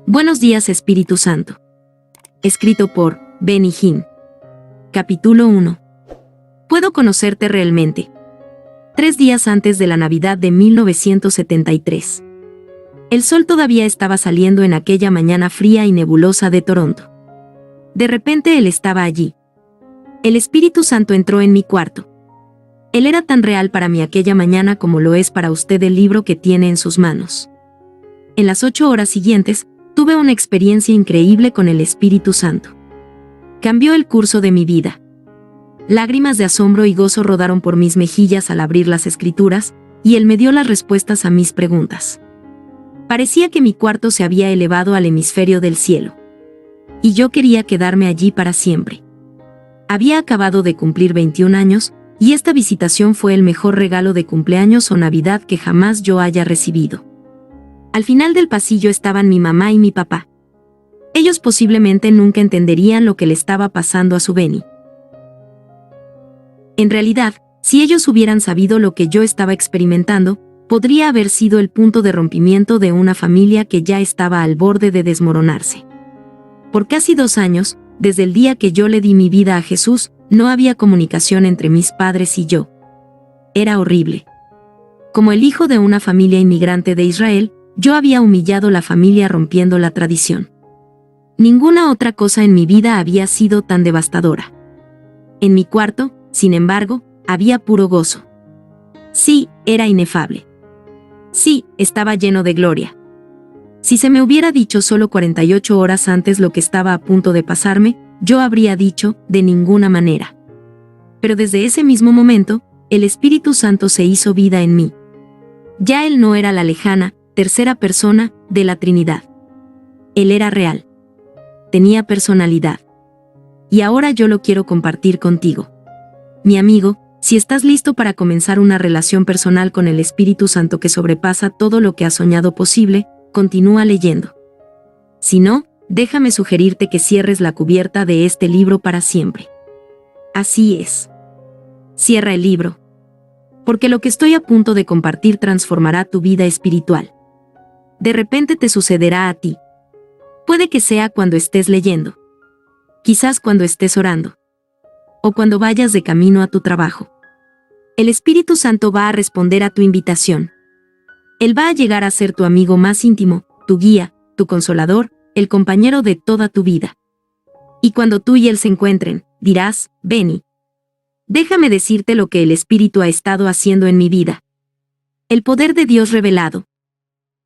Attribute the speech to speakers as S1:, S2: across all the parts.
S1: Buenos días, Espíritu Santo. Escrito por Benny Hinn. Capítulo 1. Puedo conocerte realmente. 3 días antes de la Navidad de 1973. El sol todavía estaba saliendo en aquella mañana fría y nebulosa de Toronto. De repente él estaba allí. El Espíritu Santo entró en mi cuarto. Él era tan real para mí aquella mañana como lo es para usted el libro que tiene en sus manos. En las 8 horas siguientes, tuve una experiencia increíble con el Espíritu Santo. Cambió el curso de mi vida. Lágrimas de asombro y gozo rodaron por mis mejillas al abrir las Escrituras, y él me dio las respuestas a mis preguntas. Parecía que mi cuarto se había elevado al hemisferio del cielo. Y yo quería quedarme allí para siempre. Había acabado de cumplir 21 años, y esta visitación fue el mejor regalo de cumpleaños o Navidad que jamás yo haya recibido. Al final del pasillo estaban mi mamá y mi papá. Ellos posiblemente nunca entenderían lo que le estaba pasando a su Benny. En realidad, si ellos hubieran sabido lo que yo estaba experimentando, podría haber sido el punto de rompimiento de una familia que ya estaba al borde de desmoronarse. Por casi 2 años, desde el día que yo le di mi vida a Jesús, no había comunicación entre mis padres y yo. Era horrible. Como el hijo de una familia inmigrante de Israel, yo había humillado la familia rompiendo la tradición. Ninguna otra cosa en mi vida había sido tan devastadora. En mi cuarto, sin embargo, había puro gozo. Sí, era inefable. Sí, estaba lleno de gloria. Si se me hubiera dicho solo 48 horas antes lo que estaba a punto de pasarme, yo habría dicho, de ninguna manera. Pero desde ese mismo momento, el Espíritu Santo se hizo vida en mí. Ya él no era la lejana, tercera persona, de la Trinidad. Él era real. Tenía personalidad. Y ahora yo lo quiero compartir contigo. Mi amigo, si estás listo para comenzar una relación personal con el Espíritu Santo que sobrepasa todo lo que has soñado posible, continúa leyendo. Si no, déjame sugerirte que cierres la cubierta de este libro para siempre. Así es. Cierra el libro. Porque lo que estoy a punto de compartir transformará tu vida espiritual. De repente te sucederá a ti. Puede que sea cuando estés leyendo. Quizás cuando estés orando. O cuando vayas de camino a tu trabajo. El Espíritu Santo va a responder a tu invitación. Él va a llegar a ser tu amigo más íntimo, tu guía, tu consolador, el compañero de toda tu vida. Y cuando tú y él se encuentren, dirás, Benny, déjame decirte lo que el Espíritu ha estado haciendo en mi vida. El poder de Dios revelado.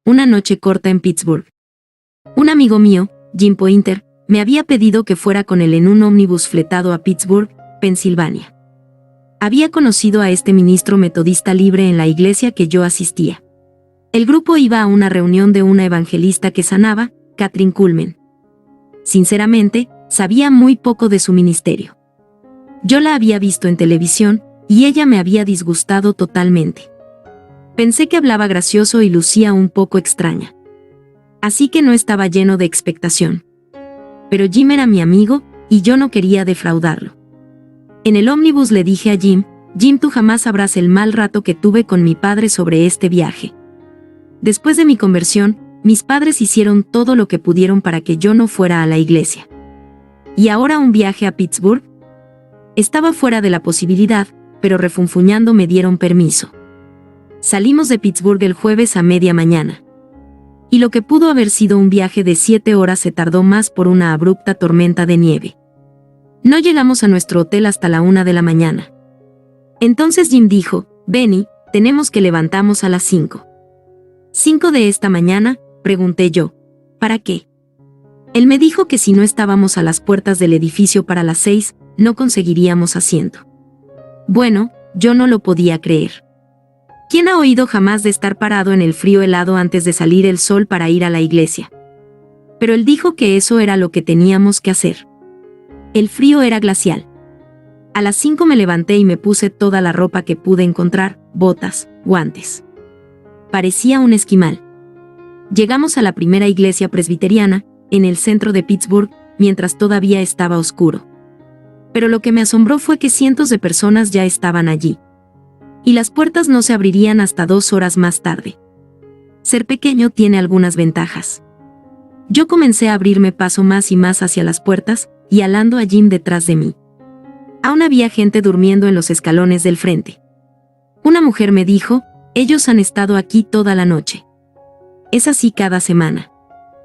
S1: Una noche corta en Pittsburgh. Un amigo mío, Jim Pointer, me había pedido que fuera con él en un ómnibus fletado a Pittsburgh, Pensilvania. Había conocido a este ministro metodista libre en la iglesia que yo asistía. El grupo iba a una reunión de una evangelista que sanaba, Kathryn Kuhlman. Sinceramente, sabía muy poco de su ministerio. Yo la había visto en televisión, y ella me había disgustado totalmente. Pensé que hablaba gracioso y lucía un poco extraña. Así que no estaba lleno de expectación. Pero Jim era mi amigo, y yo no quería defraudarlo. En el ómnibus le dije a Jim, tú jamás sabrás el mal rato que tuve con mi padre sobre este viaje. Después de mi conversión, mis padres hicieron todo lo que pudieron para que yo no fuera a la iglesia. ¿Y ahora un viaje a Pittsburgh? Estaba fuera de la posibilidad, pero refunfuñando me dieron permiso. Salimos de Pittsburgh el jueves a media mañana. Y lo que pudo haber sido un viaje de 7 horas se tardó más por una abrupta tormenta de nieve. No llegamos a nuestro hotel hasta la 1 de la mañana. Entonces Jim dijo, Benny, tenemos que levantarnos a las 5. ¿5 de esta mañana?, pregunté yo. ¿Para qué? Él me dijo que si no estábamos a las puertas del edificio para las 6, no conseguiríamos asiento. Bueno, yo no lo podía creer. ¿Quién ha oído jamás de estar parado en el frío helado antes de salir el sol para ir a la iglesia? Pero él dijo que eso era lo que teníamos que hacer. El frío era glacial. A las 5 me levanté y me puse toda la ropa que pude encontrar, botas, guantes. Parecía un esquimal. Llegamos a la primera iglesia presbiteriana, en el centro de Pittsburgh, mientras todavía estaba oscuro. Pero lo que me asombró fue que cientos de personas ya estaban allí. Y las puertas no se abrirían hasta 2 horas más tarde. Ser pequeño tiene algunas ventajas. Yo comencé a abrirme paso más y más hacia las puertas, y alando a Jim detrás de mí. Aún había gente durmiendo en los escalones del frente. Una mujer me dijo, ellos han estado aquí toda la noche. Es así cada semana.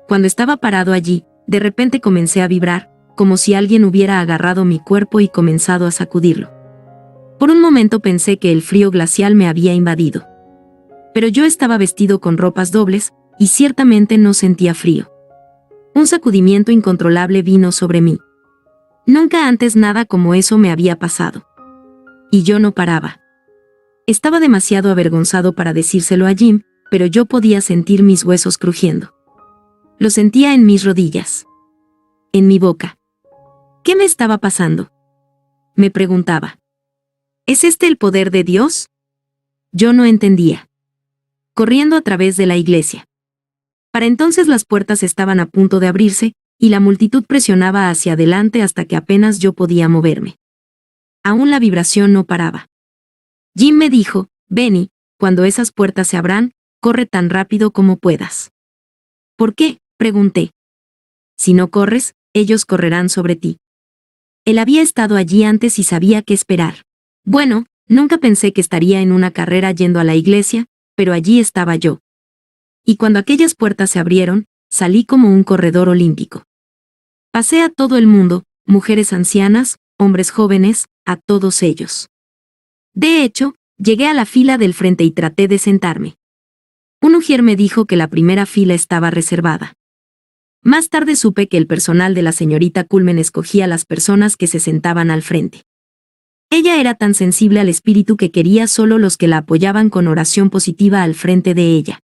S1: Cuando estaba parado allí, de repente comencé a vibrar, como si alguien hubiera agarrado mi cuerpo y comenzado a sacudirlo. Por un momento pensé que el frío glacial me había invadido. Pero yo estaba vestido con ropas dobles, y ciertamente no sentía frío. Un sacudimiento incontrolable vino sobre mí. Nunca antes nada como eso me había pasado. Y yo no paraba. Estaba demasiado avergonzado para decírselo a Jim, pero yo podía sentir mis huesos crujiendo. Lo sentía en mis rodillas. En mi boca. ¿Qué me estaba pasando? Me preguntaba. ¿Es este el poder de Dios? Yo no entendía. Corriendo a través de la iglesia. Para entonces las puertas estaban a punto de abrirse, y la multitud presionaba hacia adelante hasta que apenas yo podía moverme. Aún la vibración no paraba. Jim me dijo, Benny, cuando esas puertas se abran, corre tan rápido como puedas. ¿Por qué?, pregunté. Si no corres, ellos correrán sobre ti. Él había estado allí antes y sabía qué esperar. Bueno, nunca pensé que estaría en una carrera yendo a la iglesia, pero allí estaba yo. Y cuando aquellas puertas se abrieron, salí como un corredor olímpico. Pasé a todo el mundo, mujeres ancianas, hombres jóvenes, a todos ellos. De hecho, llegué a la fila del frente y traté de sentarme. Un ujier me dijo que la primera fila estaba reservada. Más tarde supe que el personal de la señorita Culmen escogía a las personas que se sentaban al frente. Ella era tan sensible al espíritu que quería solo los que la apoyaban con oración positiva al frente de ella.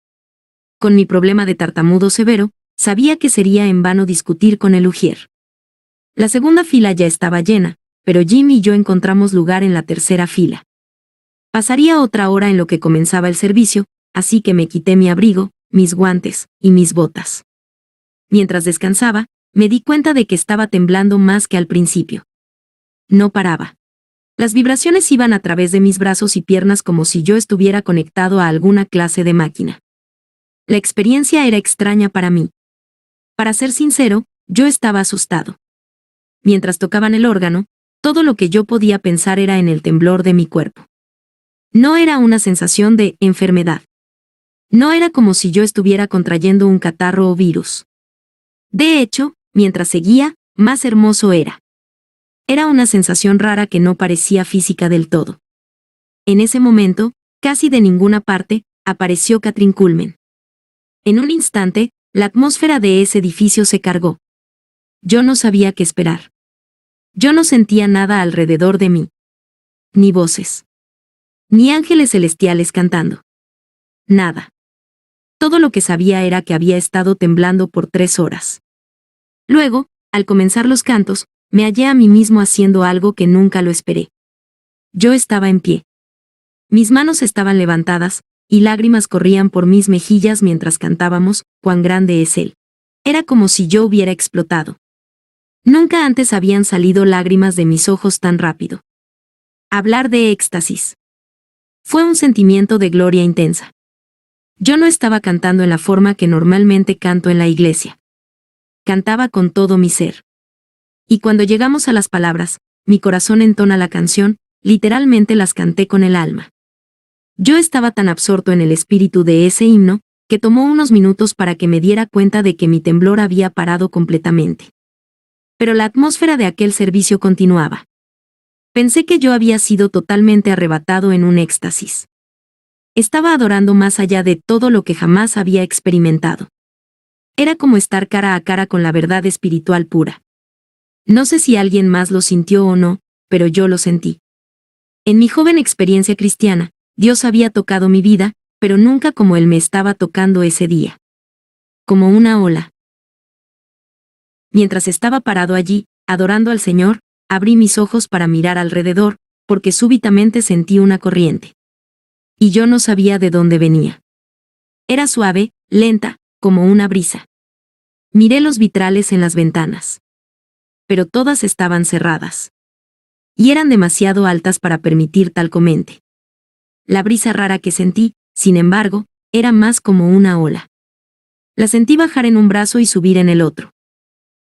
S1: Con mi problema de tartamudo severo, sabía que sería en vano discutir con el ujier. La segunda fila ya estaba llena, pero Jim y yo encontramos lugar en la tercera fila. Pasaría otra hora en lo que comenzaba el servicio, así que me quité mi abrigo, mis guantes y mis botas. Mientras descansaba, me di cuenta de que estaba temblando más que al principio. No paraba. Las vibraciones iban a través de mis brazos y piernas como si yo estuviera conectado a alguna clase de máquina. La experiencia era extraña para mí. Para ser sincero, yo estaba asustado. Mientras tocaban el órgano, todo lo que yo podía pensar era en el temblor de mi cuerpo. No era una sensación de enfermedad. No era como si yo estuviera contrayendo un catarro o virus. De hecho, mientras seguía, más hermoso era. Era una sensación rara que no parecía física del todo. En ese momento, casi de ninguna parte, apareció Kathryn Kuhlman. En un instante, la atmósfera de ese edificio se cargó. Yo no sabía qué esperar. Yo no sentía nada alrededor de mí. Ni voces. Ni ángeles celestiales cantando. Nada. Todo lo que sabía era que había estado temblando por 3 horas. Luego, al comenzar los cantos, me hallé a mí mismo haciendo algo que nunca lo esperé. Yo estaba en pie. Mis manos estaban levantadas, y lágrimas corrían por mis mejillas mientras cantábamos, «Cuán grande es Él». Era como si yo hubiera explotado. Nunca antes habían salido lágrimas de mis ojos tan rápido. Hablar de éxtasis. Fue un sentimiento de gloria intensa. Yo no estaba cantando en la forma que normalmente canto en la iglesia. Cantaba con todo mi ser. Y cuando llegamos a las palabras, mi corazón entona la canción, literalmente las canté con el alma. Yo estaba tan absorto en el espíritu de ese himno, que tomó unos minutos para que me diera cuenta de que mi temblor había parado completamente. Pero la atmósfera de aquel servicio continuaba. Pensé que yo había sido totalmente arrebatado en un éxtasis. Estaba adorando más allá de todo lo que jamás había experimentado. Era como estar cara a cara con la verdad espiritual pura. No sé si alguien más lo sintió o no, pero yo lo sentí. En mi joven experiencia cristiana, Dios había tocado mi vida, pero nunca como Él me estaba tocando ese día. Como una ola. Mientras estaba parado allí, adorando al Señor, abrí mis ojos para mirar alrededor, porque súbitamente sentí una corriente. Y yo no sabía de dónde venía. Era suave, lenta, como una brisa. Miré los vitrales en las ventanas. Pero todas estaban cerradas. Y eran demasiado altas para permitir tal comente. La brisa rara que sentí, sin embargo, era más como una ola. La sentí bajar en un brazo y subir en el otro.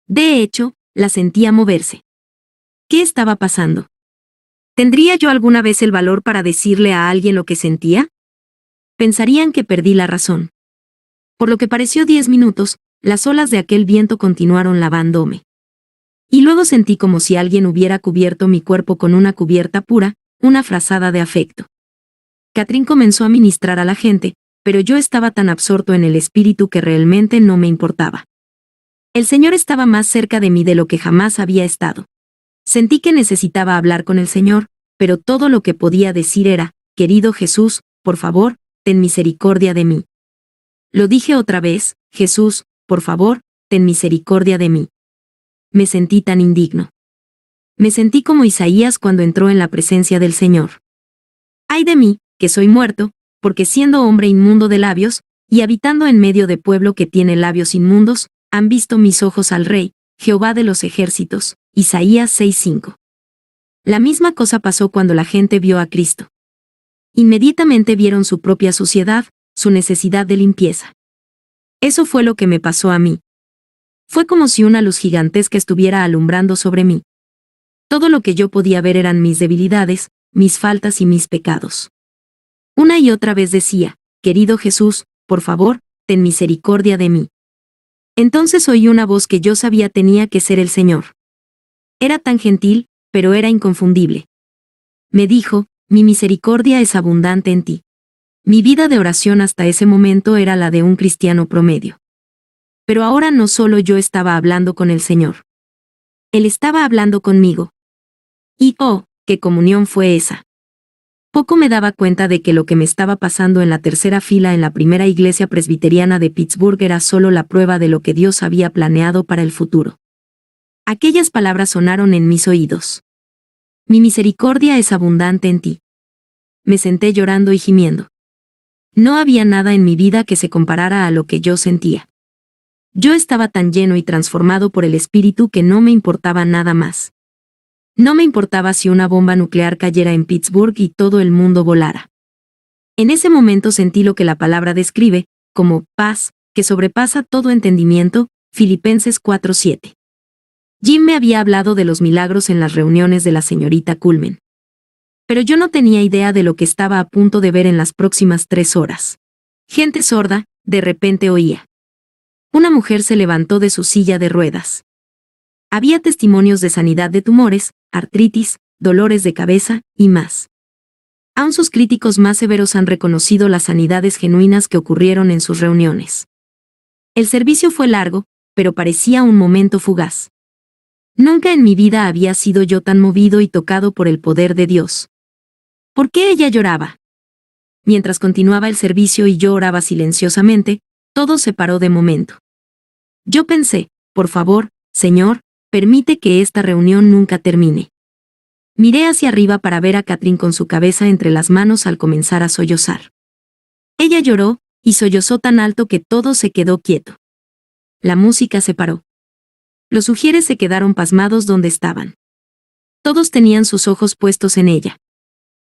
S1: De hecho, la sentía moverse. ¿Qué estaba pasando? ¿Tendría yo alguna vez el valor para decirle a alguien lo que sentía? Pensarían que perdí la razón. Por lo que pareció 10 minutos, las olas de aquel viento continuaron lavándome. Y luego sentí como si alguien hubiera cubierto mi cuerpo con una cubierta pura, una frazada de afecto. Catherine comenzó a ministrar a la gente, pero yo estaba tan absorto en el espíritu que realmente no me importaba. El Señor estaba más cerca de mí de lo que jamás había estado. Sentí que necesitaba hablar con el Señor, pero todo lo que podía decir era, querido Jesús, por favor, ten misericordia de mí. Lo dije otra vez, Jesús, por favor, ten misericordia de mí. Me sentí tan indigno. Me sentí como Isaías cuando entró en la presencia del Señor. Ay de mí, que soy muerto, porque siendo hombre inmundo de labios, y habitando en medio de pueblo que tiene labios inmundos, han visto mis ojos al Rey, Jehová de los ejércitos. Isaías 6:5. La misma cosa pasó cuando la gente vio a Cristo. Inmediatamente vieron su propia suciedad, su necesidad de limpieza. Eso fue lo que me pasó a mí. Fue como si una luz gigantesca estuviera alumbrando sobre mí. Todo lo que yo podía ver eran mis debilidades, mis faltas y mis pecados. Una y otra vez decía, querido Jesús, por favor, ten misericordia de mí. Entonces oí una voz que yo sabía tenía que ser el Señor. Era tan gentil, pero era inconfundible. Me dijo, mi misericordia es abundante en ti. Mi vida de oración hasta ese momento era la de un cristiano promedio. Pero ahora no solo yo estaba hablando con el Señor. Él estaba hablando conmigo. Y oh, qué comunión fue esa. Poco me daba cuenta de que lo que me estaba pasando en la tercera fila en la primera iglesia presbiteriana de Pittsburgh era solo la prueba de lo que Dios había planeado para el futuro. Aquellas palabras sonaron en mis oídos. Mi misericordia es abundante en ti. Me senté llorando y gimiendo. No había nada en mi vida que se comparara a lo que yo sentía. Yo estaba tan lleno y transformado por el Espíritu que no me importaba nada más. No me importaba si una bomba nuclear cayera en Pittsburgh y todo el mundo volara. En ese momento sentí lo que la palabra describe, como paz, que sobrepasa todo entendimiento, Filipenses 4:7. Jim me había hablado de los milagros en las reuniones de la señorita Culmen. Pero yo no tenía idea de lo que estaba a punto de ver en las próximas 3 horas. Gente sorda, de repente oía. Una mujer se levantó de su silla de ruedas. Había testimonios de sanidad de tumores, artritis, dolores de cabeza, y más. Aún sus críticos más severos han reconocido las sanidades genuinas que ocurrieron en sus reuniones. El servicio fue largo, pero parecía un momento fugaz. Nunca en mi vida había sido yo tan movido y tocado por el poder de Dios. ¿Por qué ella lloraba? Mientras continuaba el servicio y yo oraba silenciosamente, todo se paró de momento. Yo pensé, por favor, Señor, permite que esta reunión nunca termine. Miré hacia arriba para ver a Catherine con su cabeza entre las manos al comenzar a sollozar. Ella lloró, y sollozó tan alto que todo se quedó quieto. La música se paró. Los sugieres se quedaron pasmados donde estaban. Todos tenían sus ojos puestos en ella.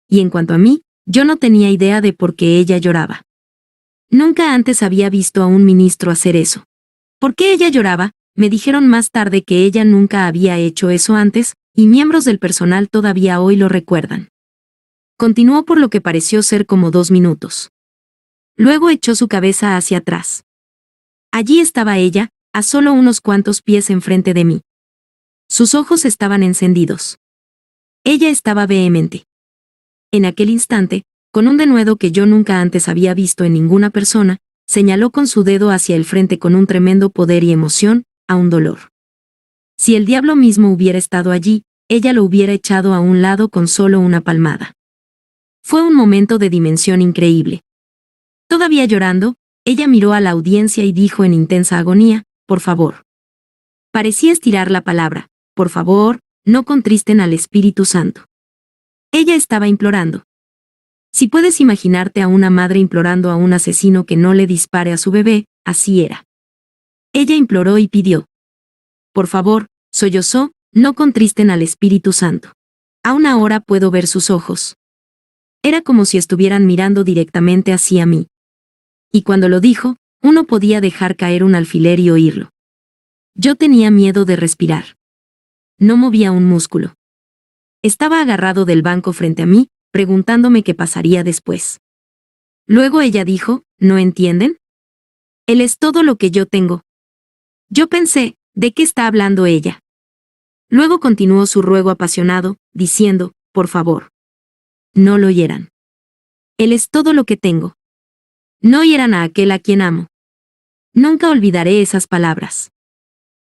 S1: Y en cuanto a mí, yo no tenía idea de por qué ella lloraba. Nunca antes había visto a un ministro hacer eso. ¿Por qué ella lloraba? Me dijeron más tarde que ella nunca había hecho eso antes, y miembros del personal todavía hoy lo recuerdan. Continuó por lo que pareció ser como 2 minutos. Luego echó su cabeza hacia atrás. Allí estaba ella, a solo unos cuantos pies enfrente de mí. Sus ojos estaban encendidos. Ella estaba vehemente. En aquel instante, con un denuedo que yo nunca antes había visto en ninguna persona, señaló con su dedo hacia el frente con un tremendo poder y emoción, a un dolor. Si el diablo mismo hubiera estado allí, ella lo hubiera echado a un lado con solo una palmada. Fue un momento de dimensión increíble. Todavía llorando, ella miró a la audiencia y dijo en intensa agonía, por favor. Parecía estirar la palabra, por favor, no contristen al Espíritu Santo. Ella estaba implorando. Si puedes imaginarte a una madre implorando a un asesino que no le dispare a su bebé, así era. Ella imploró y pidió. Por favor, sollozó, no contristen al Espíritu Santo. Aún ahora puedo ver sus ojos. Era como si estuvieran mirando directamente hacia mí. Y cuando lo dijo, Uno podía dejar caer un alfiler y oírlo. Yo tenía miedo de respirar. No movía un músculo. Estaba agarrado del banco frente a mí, preguntándome qué pasaría después. Luego ella dijo, ¿no entienden? Él es todo lo que yo tengo. Yo pensé, ¿de qué está hablando ella? Luego continuó su ruego apasionado, diciendo, por favor. No lo oyeran. Él es todo lo que tengo. No hieran a aquel a quien amo. Nunca olvidaré esas palabras.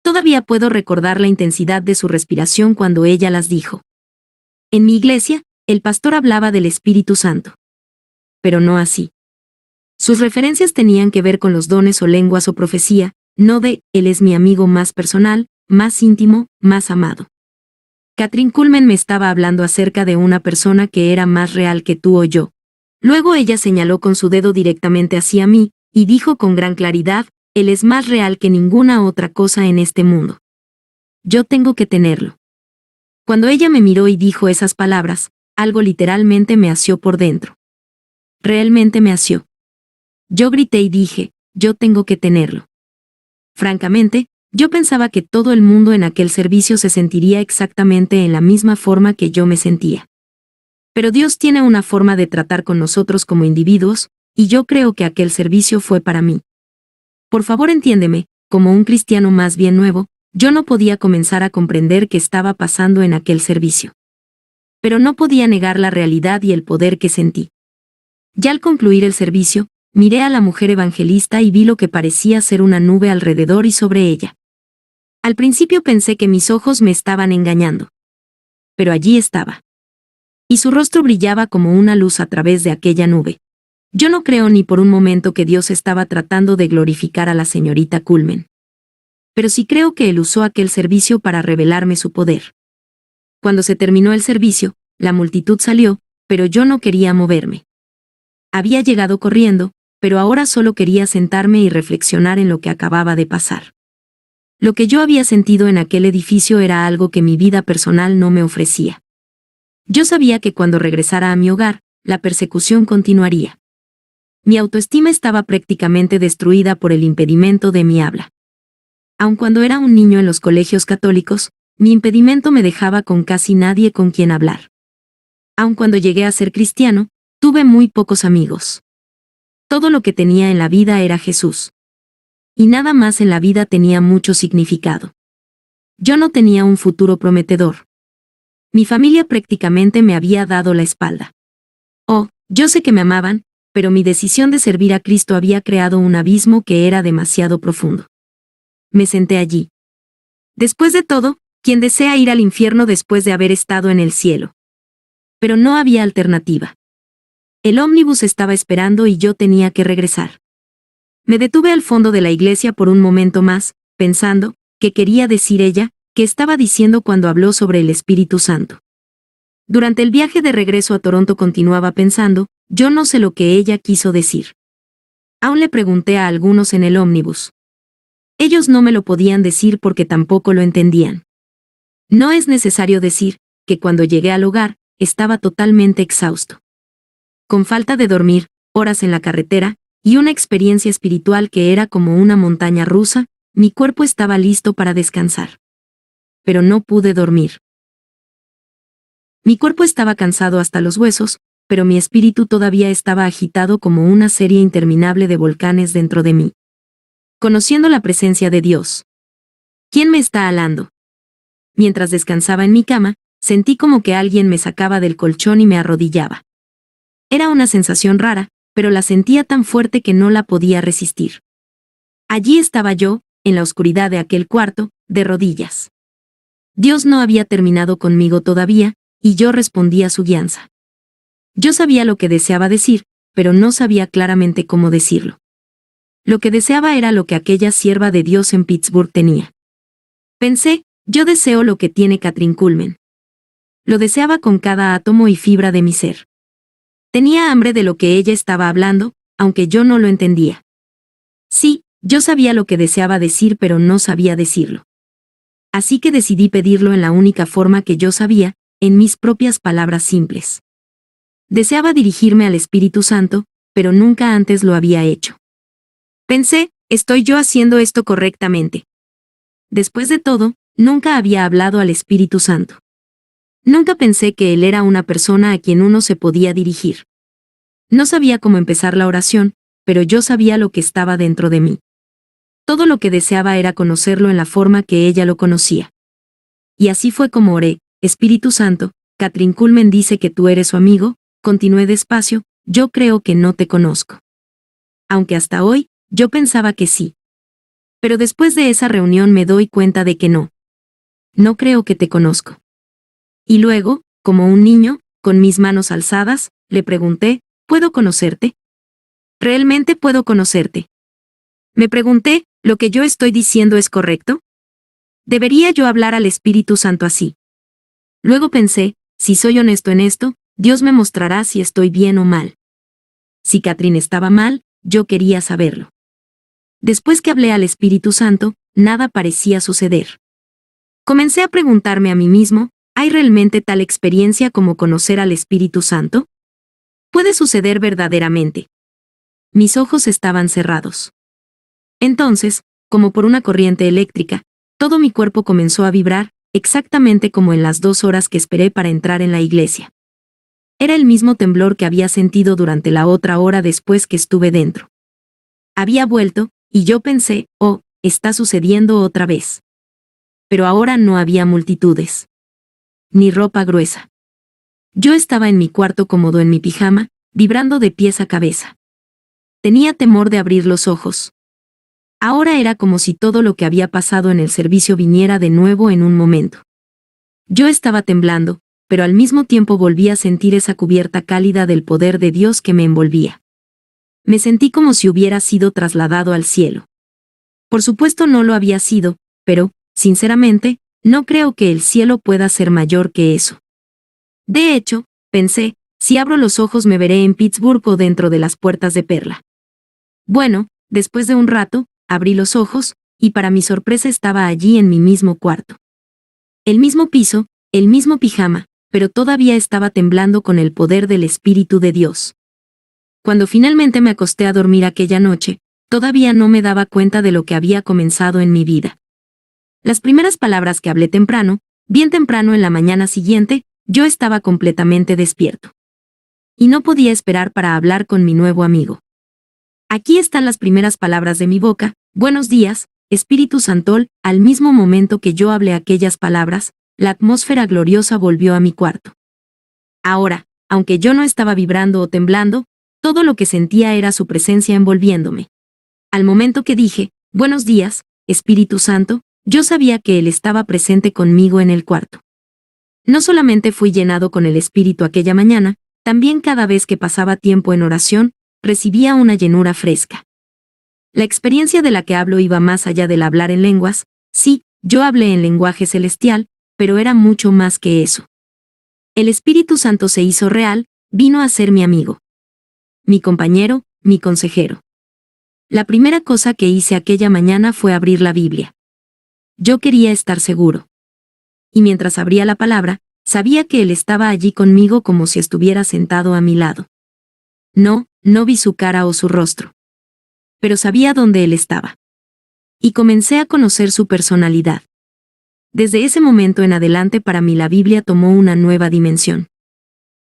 S1: Todavía puedo recordar la intensidad de su respiración cuando ella las dijo. En mi iglesia, el pastor hablaba del Espíritu Santo. Pero no así. Sus referencias tenían que ver con los dones o lenguas o profecía, no de, él es mi amigo más personal, más íntimo, más amado. Kathryn Kuhlman me estaba hablando acerca de una persona que era más real que tú o yo. Luego ella señaló con su dedo directamente hacia mí, y dijo con gran claridad, él es más real que ninguna otra cosa en este mundo. Yo tengo que tenerlo. Cuando ella me miró y dijo esas palabras, algo literalmente me asió por dentro. Realmente me asió. Yo grité y dije, yo tengo que tenerlo. Francamente, yo pensaba que todo el mundo en aquel servicio se sentiría exactamente en la misma forma que yo me sentía. Pero Dios tiene una forma de tratar con nosotros como individuos, y yo creo que aquel servicio fue para mí. Por favor entiéndeme, como un cristiano más bien nuevo, yo no podía comenzar a comprender qué estaba pasando en aquel servicio. Pero no podía negar la realidad y el poder que sentí. Ya al concluir el servicio, miré a la mujer evangelista y vi lo que parecía ser una nube alrededor y sobre ella. Al principio pensé que mis ojos me estaban engañando. Pero allí estaba. Y su rostro brillaba como una luz a través de aquella nube. Yo no creo ni por un momento que Dios estaba tratando de glorificar a la señorita Kuhlman. Pero sí creo que Él usó aquel servicio para revelarme su poder. Cuando se terminó el servicio, la multitud salió, pero yo no quería moverme. Había llegado corriendo, pero ahora solo quería sentarme y reflexionar en lo que acababa de pasar. Lo que yo había sentido en aquel edificio era algo que mi vida personal no me ofrecía. Yo sabía que cuando regresara a mi hogar, la persecución continuaría. Mi autoestima estaba prácticamente destruida por el impedimento de mi habla. Aun cuando era un niño en los colegios católicos, mi impedimento me dejaba con casi nadie con quien hablar. Aun cuando llegué a ser cristiano, tuve muy pocos amigos. Todo lo que tenía en la vida era Jesús. Y nada más en la vida tenía mucho significado. Yo no tenía un futuro prometedor. Mi familia prácticamente me había dado la espalda. Oh, yo sé que me amaban, pero mi decisión de servir a Cristo había creado un abismo que era demasiado profundo. Me senté allí. Después de todo, ¿quién desea ir al infierno después de haber estado en el cielo? Pero no había alternativa. El ómnibus estaba esperando y yo tenía que regresar. Me detuve al fondo de la iglesia por un momento más, pensando, ¿qué quería decir ella? ¿Qué estaba diciendo cuando habló sobre el Espíritu Santo? Durante el viaje de regreso a Toronto continuaba pensando, yo no sé lo que ella quiso decir. Aún le pregunté a algunos en el ómnibus. Ellos no me lo podían decir porque tampoco lo entendían. No es necesario decir que cuando llegué al hogar, estaba totalmente exhausto. Con falta de dormir, horas en la carretera, y una experiencia espiritual que era como una montaña rusa, mi cuerpo estaba listo para descansar. Pero no pude dormir. Mi cuerpo estaba cansado hasta los huesos, pero mi espíritu todavía estaba agitado como una serie interminable de volcanes dentro de mí. Conociendo la presencia de Dios. ¿Quién me está alando? Mientras descansaba en mi cama, sentí como que alguien me sacaba del colchón y me arrodillaba. Era una sensación rara, pero la sentía tan fuerte que no la podía resistir. Allí estaba yo, en la oscuridad de aquel cuarto, de rodillas. Dios no había terminado conmigo todavía, y yo respondía a su guianza. Yo sabía lo que deseaba decir, pero no sabía claramente cómo decirlo. Lo que deseaba era lo que aquella sierva de Dios en Pittsburgh tenía. Pensé, yo deseo lo que tiene Kathryn Kuhlman. Lo deseaba con cada átomo y fibra de mi ser. Tenía hambre de lo que ella estaba hablando, aunque yo no lo entendía. Sí, yo sabía lo que deseaba decir, pero no sabía decirlo. Así que decidí pedirlo en la única forma que yo sabía, en mis propias palabras simples. Deseaba dirigirme al Espíritu Santo, pero nunca antes lo había hecho. Pensé, ¿estoy yo haciendo esto correctamente? Después de todo, nunca había hablado al Espíritu Santo. Nunca pensé que él era una persona a quien uno se podía dirigir. No sabía cómo empezar la oración, pero yo sabía lo que estaba dentro de mí. Todo lo que deseaba era conocerlo en la forma que ella lo conocía. Y así fue como oré: Espíritu Santo, Kathryn Kuhlman dice que tú eres su amigo. Continué despacio: yo creo que no te conozco. Aunque hasta hoy, yo pensaba que sí. Pero después de esa reunión me doy cuenta de que no. No creo que te conozco. Y luego, como un niño, con mis manos alzadas, le pregunté: ¿puedo conocerte? ¿Realmente puedo conocerte? Me pregunté: ¿lo que yo estoy diciendo es correcto? ¿Debería yo hablar al Espíritu Santo así? Luego pensé: si soy honesto en esto, Dios me mostrará si estoy bien o mal. Si Kathryn estaba mal, yo quería saberlo. Después que hablé al Espíritu Santo, nada parecía suceder. Comencé a preguntarme a mí mismo: ¿hay realmente tal experiencia como conocer al Espíritu Santo? ¿Puede suceder verdaderamente? Mis ojos estaban cerrados. Entonces, como por una corriente eléctrica, todo mi cuerpo comenzó a vibrar, exactamente como en las 2 horas que esperé para entrar en la iglesia. Era el mismo temblor que había sentido durante la otra hora después que estuve dentro. Había vuelto, y yo pensé: oh, está sucediendo otra vez. Pero ahora no había multitudes. Ni ropa gruesa. Yo estaba en mi cuarto cómodo en mi pijama, vibrando de pies a cabeza. Tenía temor de abrir los ojos. Ahora era como si todo lo que había pasado en el servicio viniera de nuevo en un momento. Yo estaba temblando, pero al mismo tiempo volví a sentir esa cubierta cálida del poder de Dios que me envolvía. Me sentí como si hubiera sido trasladado al cielo. Por supuesto no lo había sido, pero, sinceramente, no creo que el cielo pueda ser mayor que eso. De hecho, pensé, si abro los ojos me veré en Pittsburgh o dentro de las puertas de Perla. Bueno, después de un rato, abrí los ojos, y para mi sorpresa estaba allí en mi mismo cuarto. El mismo piso, el mismo pijama, pero todavía estaba temblando con el poder del Espíritu de Dios. Cuando finalmente me acosté a dormir aquella noche, todavía no me daba cuenta de lo que había comenzado en mi vida. Las primeras palabras que hablé temprano, bien temprano en la mañana siguiente, yo estaba completamente despierto. Y no podía esperar para hablar con mi nuevo amigo. Aquí están las primeras palabras de mi boca: buenos días, Espíritu Santo. Al mismo momento que yo hablé aquellas palabras, la atmósfera gloriosa volvió a mi cuarto. Ahora, aunque yo no estaba vibrando o temblando, todo lo que sentía era su presencia envolviéndome. Al momento que dije: buenos días, Espíritu Santo, yo sabía que Él estaba presente conmigo en el cuarto. No solamente fui llenado con el Espíritu aquella mañana, también cada vez que pasaba tiempo en oración, recibía una llenura fresca. La experiencia de la que hablo iba más allá del hablar en lenguas. Sí, yo hablé en lenguaje celestial, pero era mucho más que eso. El Espíritu Santo se hizo real, vino a ser mi amigo. Mi compañero, mi consejero. La primera cosa que hice aquella mañana fue abrir la Biblia. Yo quería estar seguro. Y mientras abría la palabra, sabía que Él estaba allí conmigo como si estuviera sentado a mi lado. No vi su cara o su rostro. Pero sabía dónde Él estaba. Y comencé a conocer su personalidad. Desde ese momento en adelante para mí la Biblia tomó una nueva dimensión.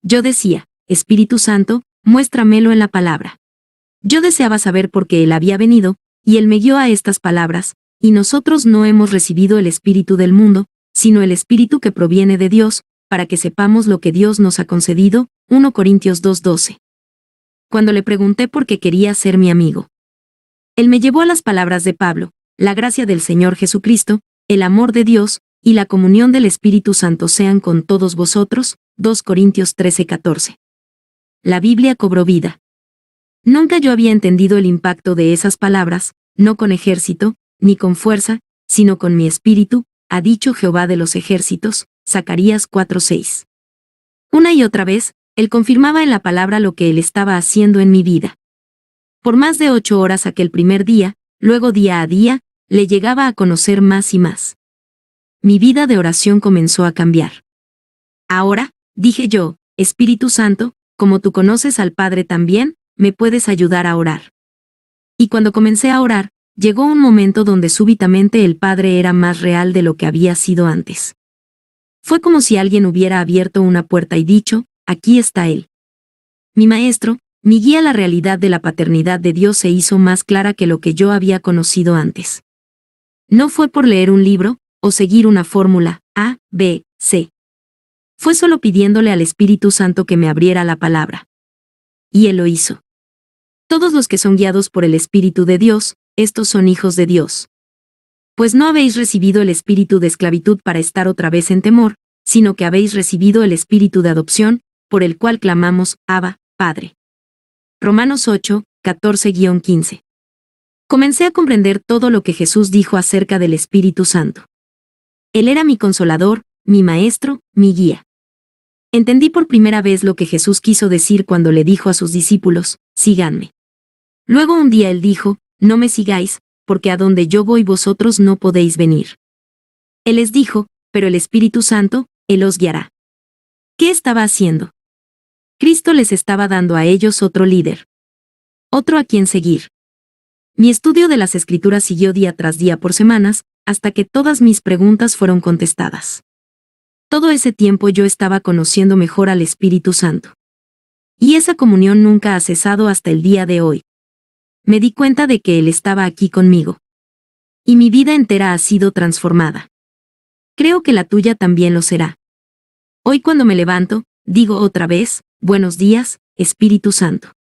S1: Yo decía: Espíritu Santo, muéstramelo en la palabra. Yo deseaba saber por qué Él había venido, y Él me guió a estas palabras: y nosotros no hemos recibido el espíritu del mundo, sino el Espíritu que proviene de Dios, para que sepamos lo que Dios nos ha concedido. 1 Corintios 2:12. Cuando le pregunté por qué quería ser mi amigo, Él me llevó a las palabras de Pablo: la gracia del Señor Jesucristo, el amor de Dios, y la comunión del Espíritu Santo sean con todos vosotros. 2 Corintios 13:14. La Biblia cobró vida. Nunca yo había entendido el impacto de esas palabras: no con ejército, ni con fuerza, sino con mi espíritu, ha dicho Jehová de los ejércitos. Zacarías 4:6. Una y otra vez, Él confirmaba en la palabra lo que Él estaba haciendo en mi vida. Por más de 8 horas aquel primer día, luego día a día, le llegaba a conocer más y más. Mi vida de oración comenzó a cambiar. Ahora, dije yo: Espíritu Santo, como tú conoces al Padre también, me puedes ayudar a orar. Y cuando comencé a orar, llegó un momento donde súbitamente el Padre era más real de lo que había sido antes. Fue como si alguien hubiera abierto una puerta y dicho, aquí está Él. Mi maestro, mi guía a la realidad de la paternidad de Dios se hizo más clara que lo que yo había conocido antes. No fue por leer un libro, o seguir una fórmula, A, B, C. Fue solo pidiéndole al Espíritu Santo que me abriera la palabra. Y Él lo hizo. Todos los que son guiados por el Espíritu de Dios, estos son hijos de Dios. Pues no habéis recibido el espíritu de esclavitud para estar otra vez en temor, sino que habéis recibido el espíritu de adopción, por el cual clamamos, Abba, Padre. Romanos 8, 14-15. Comencé a comprender todo lo que Jesús dijo acerca del Espíritu Santo. Él era mi consolador, mi maestro, mi guía. Entendí por primera vez lo que Jesús quiso decir cuando le dijo a sus discípulos, síganme. Luego un día él dijo, no me sigáis, porque a donde yo voy vosotros no podéis venir. Él les dijo, pero el Espíritu Santo, Él os guiará. ¿Qué estaba haciendo? Cristo les estaba dando a ellos otro líder. Otro a quien seguir. Mi estudio de las Escrituras siguió día tras día por semanas, hasta que todas mis preguntas fueron contestadas. Todo ese tiempo yo estaba conociendo mejor al Espíritu Santo. Y esa comunión nunca ha cesado hasta el día de hoy. Me di cuenta de que Él estaba aquí conmigo. Y mi vida entera ha sido transformada. Creo que la tuya también lo será. Hoy cuando me levanto, digo otra vez, buenos días, Espíritu Santo.